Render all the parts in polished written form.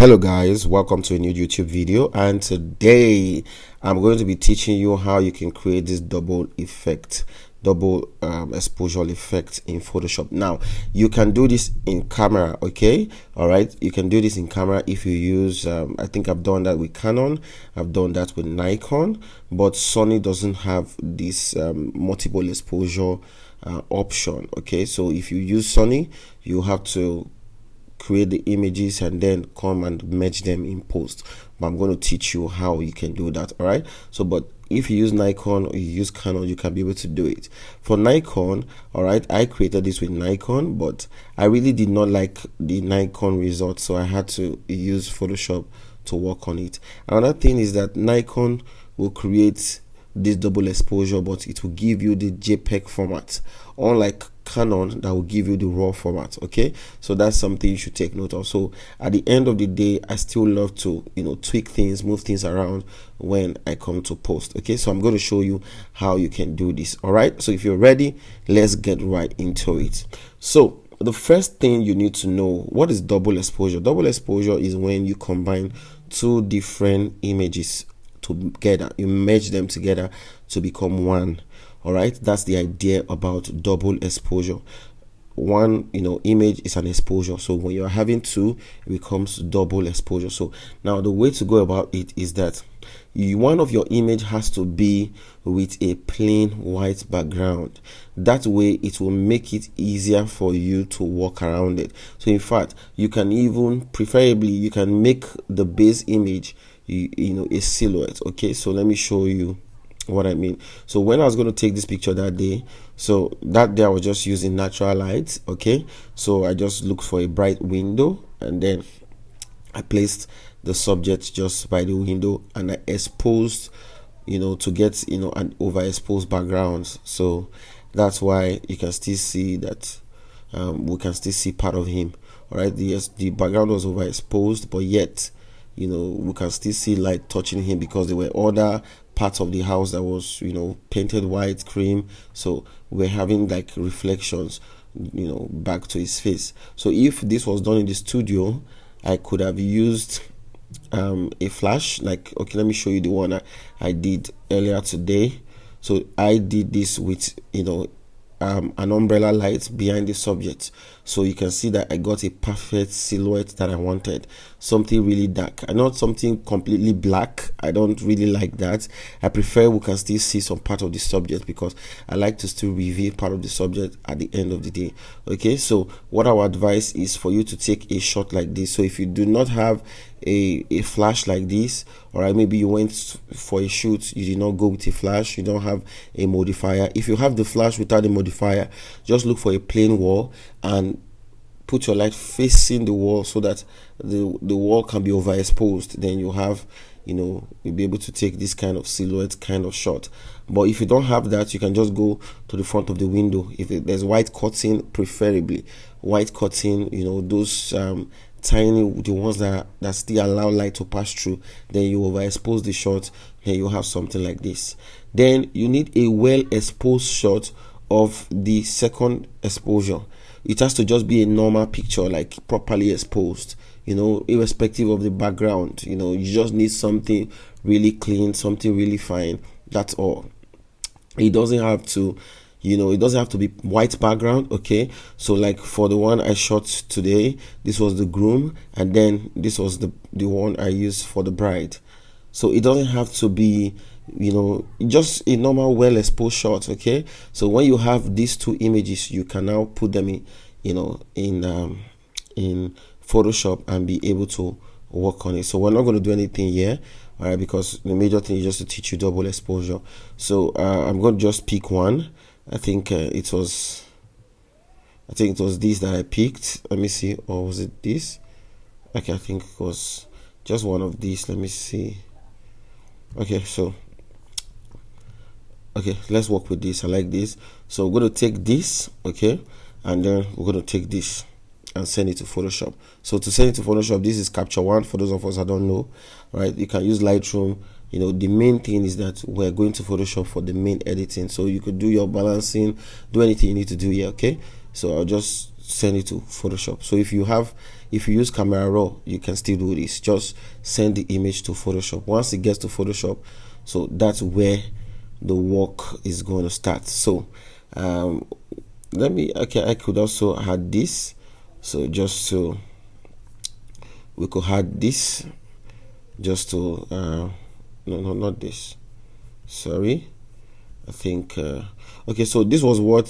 Hello guys, welcome to a new YouTube video, and today I'm going to be teaching you how you can create this double exposure effect in Photoshop. Now you can do this in camera, okay? All right, you can do this in camera if you use I think I've done that with Canon, I've done that with Nikon, but Sony doesn't have this multiple exposure option. Okay, so if you use Sony, you have to create the images and then come and merge them in post, but I'm going to teach you how you can do that. All right, so but if you use Nikon or you use Canon, you can be able to do it. For Nikon, all right, I created this with Nikon, but I really did not like the Nikon result, so I had to use Photoshop to work on it. Another thing is that Nikon will create this double exposure, but it will give you the JPEG format, unlike Canon that will give you the raw format. Okay, so that's something you should take note of. So at the end of the day, I still love to tweak things, move things around when I come to post. Okay, so I'm going to show you how you can do this. All right, so if you're ready, let's get right into it. So the first thing you need to know, what is double exposure? Double exposure is when you combine two different images together, you merge them together to become one. All right, that's the idea about double exposure. One image is an exposure, so when you're having two, it becomes double exposure. So now the way to go about it is that one of your image has to be with a plain white background. That way it will make it easier for you to walk around it. So in fact, you can even preferably you can make the base image a silhouette. Okay, so let me show you what I mean. So when I was going to take this picture that day, so that day I was just using natural light. Okay, so I just looked for a bright window and then I placed the subject just by the window and I exposed to get an overexposed background. So that's why you can still see that we can still see part of him. All right, the background was overexposed, but yet we can still see light touching him because there were other parts of the house that was painted white, cream, so we're having like reflections back to his face. So if this was done in the studio, I could have used a flash. Like, okay, let me show you the one I did earlier today. So I did this with an umbrella light behind the subject, so you can see that I got a perfect silhouette that I wanted, something really dark and not something completely black. I don't really like that. I prefer we can still see some part of the subject because I like to still reveal part of the subject at the end of the day. Okay, so what I would advise is for you to take a shot like this. So if you do not have a flash like this, or maybe you went for a shoot, you did not go with a flash, you don't have a modifier. If you have the flash without a modifier, just look for a plain wall and put your light facing the wall so that the wall can be overexposed. Then you have you'll be able to take this kind of silhouette kind of shot. But if you don't have that, you can just go to the front of the window. If there's white curtain, preferably white curtain, those tiny, the ones that still allow light to pass through, then you overexpose the shot, then you have something like this. Then you need a well exposed shot of the second exposure. It has to just be a normal picture, like properly exposed, irrespective of the background. You just need something really clean, something really fine. That's all. It doesn't have to it doesn't have to be white background. Okay, so like for the one I shot today, this was the groom, and then this was the one I used for the bride. So it doesn't have to be just a normal well exposed shot. Okay, so when you have these two images, you can now put them in Photoshop and be able to work on it. So we're not going to do anything here, all right, because the major thing is just to teach you double exposure. So I'm going to just pick one. I think it was this that I picked. Let me see, or was it this? Okay, I think it was just one of these. Let me see. Okay, so let's work with this. I like this, so we're going to take this, okay, and then we're going to take this and send it to Photoshop. So to send it to Photoshop, this is Captureone for those of us that don't know, right? You can use Lightroom. The main thing is that we're going to Photoshop for the main editing, so you could do your balancing, do anything you need to do here. Okay, so I'll just send it to Photoshop. So if you use Camera Raw, you can still do this. Just send the image to Photoshop. Once it gets to Photoshop, so that's where the work is going to start. So I could also add this. So just so we could add this, just to no, not this, sorry, I think okay, so this was what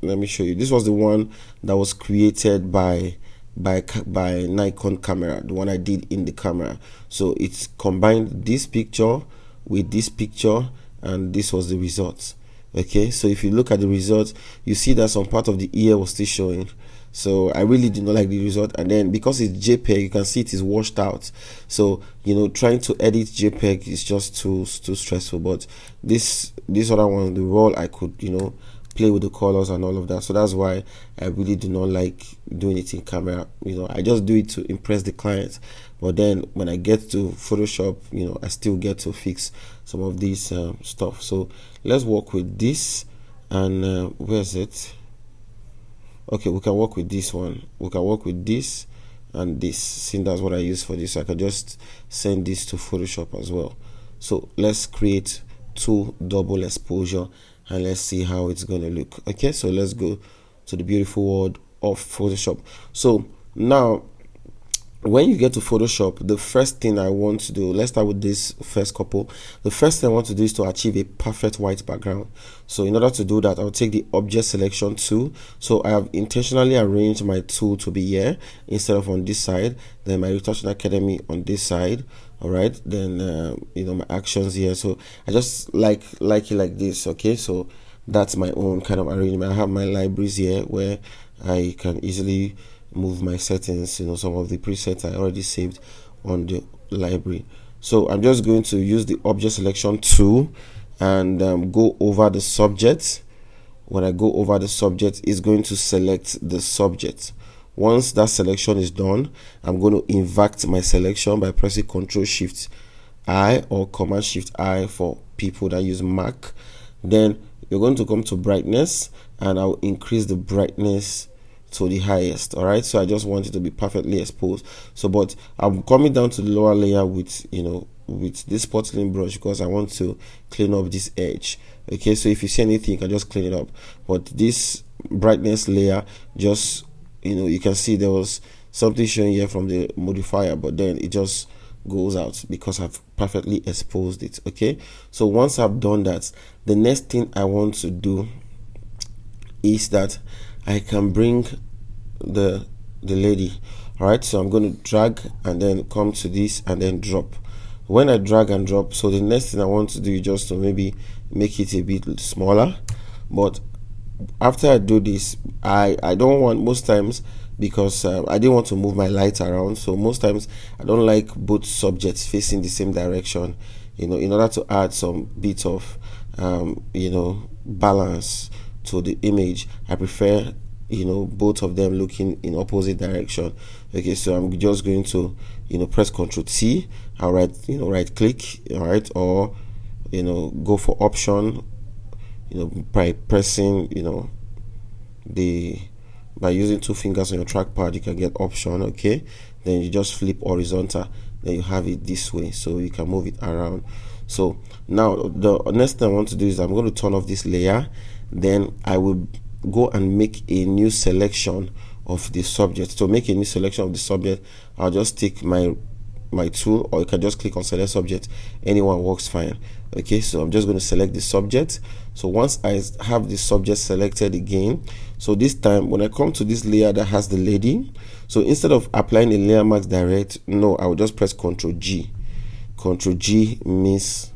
let me show you. This was the one that was created by Nikon camera, the one I did in the camera. So it's combined this picture with this picture, and this was the result. Okay, so if you look at the result, you see that some part of the ear was still showing. So I really did not like the result, and then because it's JPEG, you can see it is washed out. So trying to edit JPEG is just too stressful. But this other one, the raw, I could play with the colors and all of that. So that's why I really do not like doing it in camera. I just do it to impress the client. But then when I get to Photoshop, I still get to fix some of these stuff. So let's work with this, and where's it? Okay, we can work with this one. We can work with this and this. Since that's what I use for this, I can just send this to Photoshop as well. So let's create 2 double exposure, and let's see how it's going to look. Okay, so let's go to the beautiful world of Photoshop. So now when you get to Photoshop, the first thing I want to do, let's start with this first couple. The first thing I want to do is to achieve a perfect white background. So in order to do that, I'll take the object selection tool. So I have intentionally arranged my tool to be here instead of on this side, then my Retouching Academy on this side. All right, then my actions here. So I just like it like this. Okay, so that's my own kind of arrangement. I have my libraries here where I can easily move my settings, some of the presets I already saved on the library. So I'm just going to use the object selection tool and go over the subject. When I go over the subject, it's going to select the subject. Once that selection is done, I'm going to invert my selection by pressing Ctrl+Shift+I or Command+Shift+I for people that use Mac. Then you're going to come to brightness, and I'll increase the brightness to the highest. All right, so I just want it to be perfectly exposed. So but I'm coming down to the lower layer with with this spotting brush because I want to clean up this edge. Okay, so if you see anything, you can just clean it up. But this brightness layer, just you can see there was something showing here from the modifier, but then it just goes out because I've perfectly exposed it. Okay, so once I've done that, the next thing I want to do is that I can bring the lady. All right, so I'm going to drag and then come to this and then drop. When I drag and drop, so the next thing I want to do is just to maybe make it a bit smaller. But after I do this, I don't want, most times, because I didn't want to move my light around, so most times I don't like both subjects facing the same direction, in order to add some bit of balance to the image. I prefer both of them looking in opposite direction. Okay, so I'm just going to press Ctrl+T. I'll right click, all right, or go for option, by pressing by using 2 fingers on your trackpad, you can get option. Okay, then you just flip horizontal, then you have it this way, so you can move it around. So now the next thing I want to do is I'm going to turn off this layer. Then I will go and make a new selection of the subject. To make a new selection of the subject, I'll just take my tool, or you can just click on select subject. Anyone works fine. Okay, so I'm just going to select the subject. So once I have the subject selected again, so this time when I come to this layer that has the lady, so instead of applying a layer mask direct, no, I will just press Ctrl+G. Ctrl+G means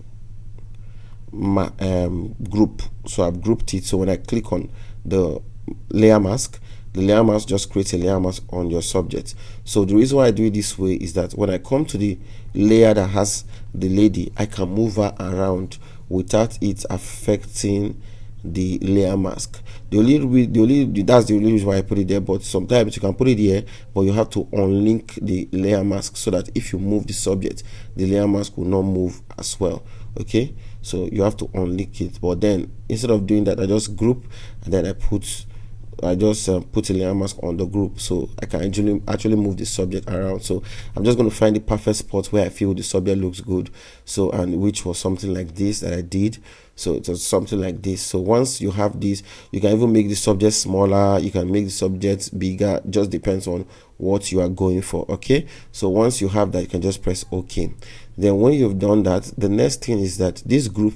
group. So I've grouped it. So when I click on the layer mask, the layer mask just creates a layer mask on your subject. So the reason why I do it this way is that when I come to the layer that has the lady, I can move her around without it affecting the layer mask. That's the only reason why I put it there. But sometimes you can put it here, but you have to unlink the layer mask so that if you move the subject, the layer mask will not move as well. Okay, so you have to unlink it. But then instead of doing that, I just group and then I put put a layer mask on the group, so I can actually move the subject around. So I'm just going to find the perfect spot where I feel the subject looks good. So, and which was something like this that I did. So it was something like this. So once you have this, you can even make the subject smaller, you can make the subject bigger, just depends on what you are going for. Okay, so once you have that, you can just press OK. Then when you've done that, the next thing is that this group,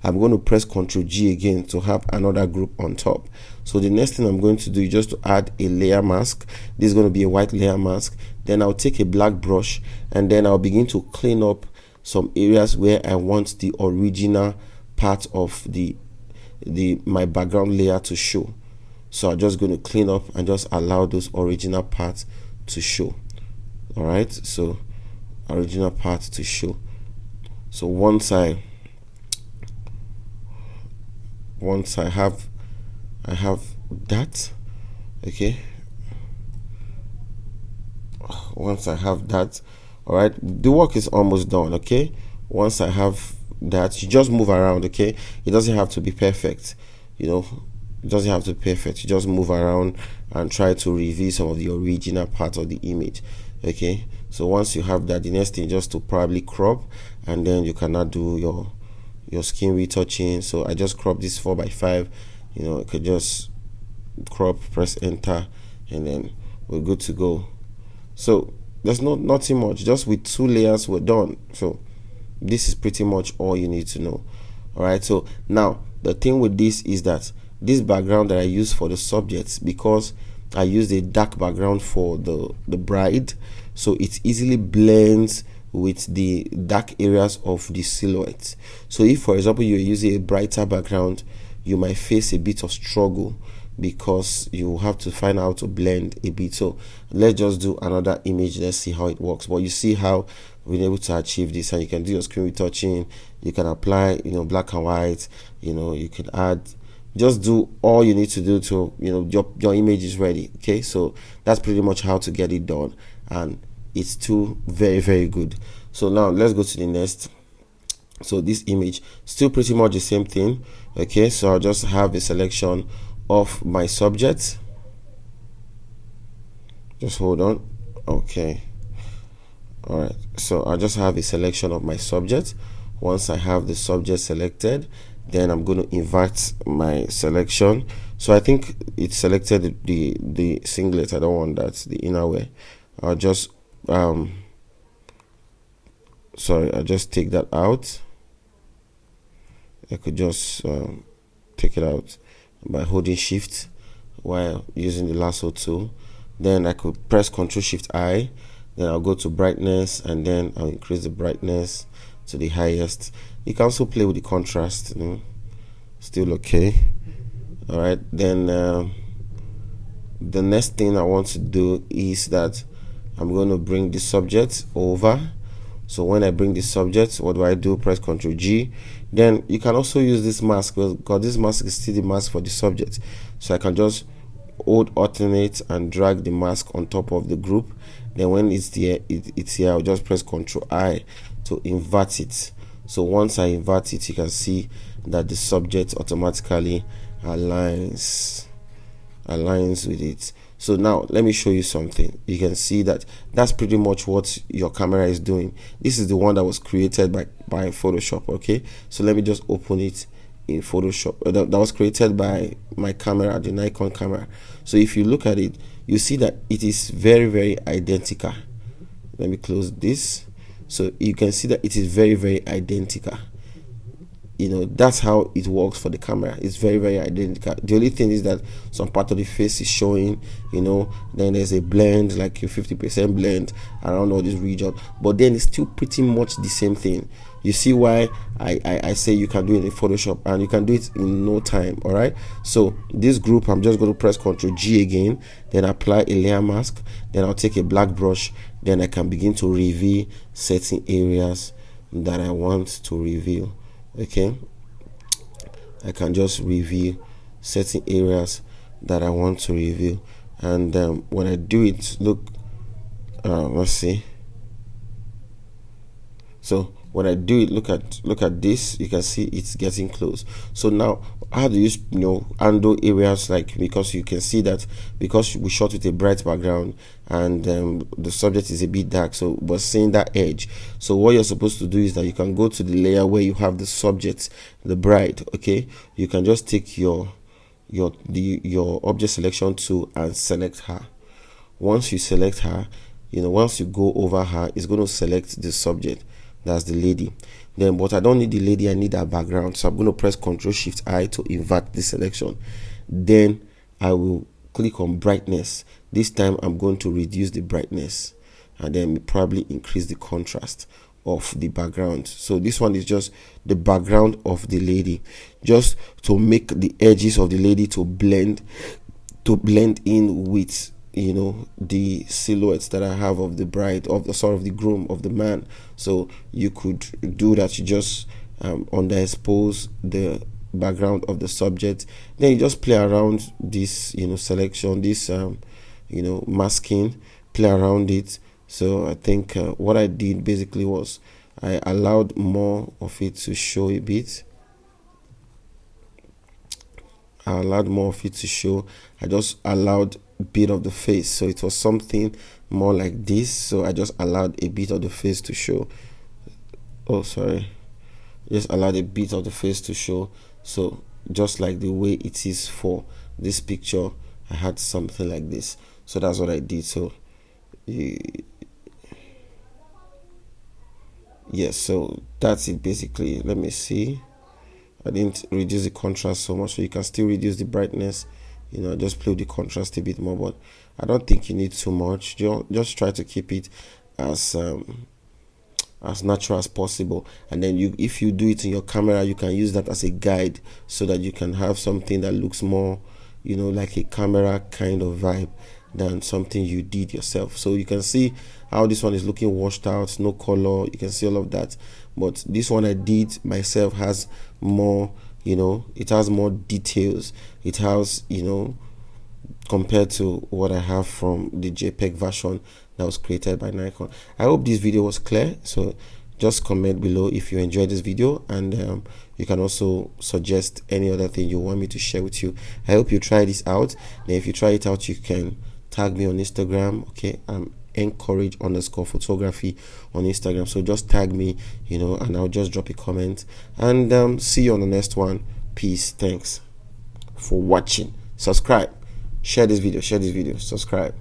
I'm going to press Ctrl G again to have another group on top. So the next thing I'm going to do is just to add a layer mask. This is going to be a white layer mask. Then I'll take a black brush and then I'll begin to clean up some areas where I want the original part of my background layer to show. So I'm just going to clean up and just allow those original parts to show. All right, so original part to show. So once I have that, okay, once I have that, all right, the work is almost done. Okay, once I have that, you just move around. Okay, it doesn't have to be perfect, you know, it doesn't have to be perfect. You just move around and try to reveal some of the original part of the image. Okay, so once you have that, the next thing is just to probably crop, and then you cannot do your skin retouching. So I just crop this 4:5, you know, I could just crop, press enter, and then we're good to go. So there's nothing much, just with 2 layers we're done. So this is pretty much all you need to know. All right, so now the thing with this is that this background that I use for the subjects, because I used a dark background for the bride, so it easily blends with the dark areas of the silhouette. So if, for example, you're using a brighter background, you might face a bit of struggle because you have to find out how to blend a bit. So let's just do another image. Let's see how it works. But you see how we're able to achieve this, and you can do your screen retouching. You can apply, you know, black and white. You know, you can add. Just do all you need to do to, you know, your image is ready. Okay, so that's pretty much how to get it done, and it's too very good. So now let's go to the next. So this image still pretty much the same thing. Okay, so I'll just have a selection of my subject. Just hold on. Okay, all right, so I'll just have a selection of my subject. Once I have the subject selected, then I'm going to invert my selection. So I think it selected the singlet. I don't want that, the innerwear. I'll just sorry, I'll just take that out. I could just take it out by holding shift while using the lasso tool. Then I could press Ctrl Shift I, then I'll go to brightness, and then I'll increase the brightness to the highest. You can also play with the contrast, you know, still okay. All right, then the next thing I want to do is that I'm going to bring the subject over. So when I bring the subject, what do? Press Ctrl G. Then you can also use this mask, because this mask is still the mask for the subject. So I can just hold alternate and drag the mask on top of the group. Then when it's there, it's here, I'll just press Ctrl I to invert it. So once I invert it, you can see that the subject automatically aligns with it. So now let me show you something. You can see that that's pretty much what your camera is doing. This is the one that was created by Photoshop. Okay, so let me just open it in Photoshop. That was created by my camera, the Nikon camera. So if you look at it, you see that it is very identical. Let me close this. So you can see that it is very identical. You know, that's how it works for the camera. It's very identical. The only thing is that some part of the face is showing, you know, then there's a blend, like a 50% blend around all this region, but then it's still pretty much the same thing. You see why I say you can do it in Photoshop, and you can do it in no time. All right, so this group, I'm just going to press Ctrl G again, then apply a layer mask, then I'll take a black brush, then I can begin to reveal certain areas that I want to reveal. Okay, I can just reveal certain areas that I want to reveal, and when I do it, look, let's see. So when I do it, look at this, you can see it's getting close. So now how do you handle areas like, because you can see that because we shot with a bright background and the subject is a bit dark, so but seeing that edge. So what you're supposed to do is that you can go to the layer where you have the subject, the bride. Okay, you can just take your object selection tool and select her. Once you select her, once you go over her, it's going to select the subject, that's the lady. Then, but I don't need the lady, I need her background, so I'm going to press Ctrl+Shift+I to invert the selection. Then I will click on brightness. This time I'm going to reduce the brightness and then probably increase the contrast of the background. So this one is just the background of the lady, just to make the edges of the lady to blend in with the silhouettes that I have of the bride, of the groom, of the man. So you could do that. You just underexpose the background of the subject, then you just play around this selection, this masking, play around it. So I think what I did basically was I allowed more of it to show a bit. I just allowed a bit of the face, so it was something more like this. So I just allowed a bit of the face to show. Just allowed a bit of the face to show. So just like the way it is for this picture, I had something like this. So that's what I did. So yes, so that's it basically. Let me see. I didn't reduce the contrast so much, so you can still reduce the brightness, just play with the contrast a bit more, but I don't think you need too much. Just try to keep it as natural as possible, and then if you do it in your camera, you can use that as a guide so that you can have something that looks more like a camera kind of vibe than something you did yourself. So you can see how this one is looking washed out, no color, you can see all of that. But this one I did myself has more, it has more details. It has, compared to what I have from the JPEG version that was created by Nikon. I hope this video was clear. So just comment below if you enjoyed this video, and you can also suggest any other thing you want me to share with you. I hope you try this out. And if you try it out, you can tag me on Instagram. Okay, I'm Ncourage_photography on Instagram. So just tag me, and I'll just drop a comment, and see you on the next one. Peace. Thanks for watching. Subscribe, share this video, subscribe.